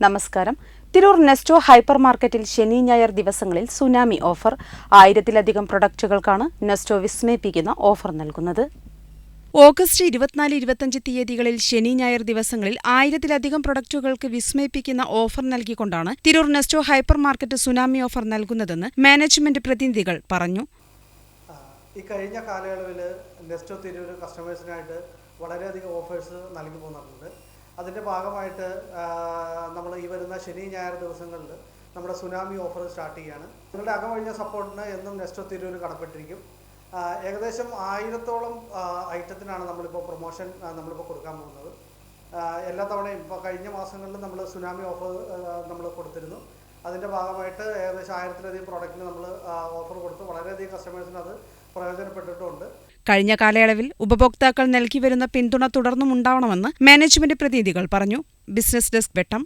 നമസ്കാരം. തിരൂർ നെസ്റ്റോ ഹൈപ്പർ മാർക്കറ്റിൽ ശനി ഞായർ ദിവസങ്ങളിൽ സുനാമി ഓഫർ. 1000-ലധികം പ്രൊഡക്റ്റുകൾക്കാണ് നെസ്റ്റോ വിസ്മയിപ്പിക്കുന്ന ഓഫർ നൽകുന്നത്. ഓഗസ്റ്റ് 24-25 തീയതികളിൽ ശനി ഞായർ ദിവസങ്ങളിൽ 1000-ലധികം പ്രൊഡക്റ്റുകൾക്ക് വിസ്മയിപ്പിക്കുന്ന ഓഫർ നൽകിക്കൊണ്ടാണ് Tirur Nesto hypermarket tsunami offer നൽകുന്നതെന്ന് മാനേജ്മെന്റ് പ്രതിനിധികൾ പറഞ്ഞു. ഈ കഴിഞ്ഞ കാലയളവിൽ നെസ്റ്റോ തിരൂർ കസ്റ്റമേഴ്സിനായിട്ട് വളരെയധികം ഓഫേഴ്സ് നൽകി പോകുന്നുണ്ട്. അതിൻ്റെ ഭാഗമായിട്ട് നമ്മൾ ഈ വരുന്ന ശനി ഞായർ ദിവസങ്ങളിൽ നമ്മുടെ സുനാമി ഓഫർ സ്റ്റാർട്ട് ചെയ്യുകയാണ്. നിങ്ങളുടെ അകമഴിഞ്ഞ സപ്പോർട്ടിന് എന്നും നെസ്റ്റോ തിരൂർ കടപ്പെട്ടിരിക്കും. ഏകദേശം 1000-ഓളം ഐറ്റത്തിനാണ് നമ്മളിപ്പോൾ പ്രൊമോഷൻ കൊടുക്കാൻ പോകുന്നത്. എല്ലാ തവണയും ഇപ്പോൾ കഴിഞ്ഞ മാസങ്ങളിൽ നമ്മൾ സുനാമി ഓഫർ നമ്മൾ കൊടുത്തിരുന്നു. അതിൻ്റെ ഭാഗമായിട്ട് ഏകദേശം 1000-ലധികം പ്രോഡക്റ്റിന് നമ്മൾ ഓഫർ കൊടുത്ത് വളരെയധികം കസ്റ്റമേഴ്സിന് അത് പ്രയോജനപ്പെട്ടിട്ടുമുണ്ട്. കഴിഞ്ഞ കാലയളവിൽ ഉപഭോക്താക്കൾ നൽകിവരുന്ന പിന്തുണ തുടർന്നും ഉണ്ടാവണമെന്ന് മാനേജ്മെന്റ് പ്രതിനിധികൾ പറഞ്ഞു. ബിസിനസ് ഡെസ്ക് വെട്ടം.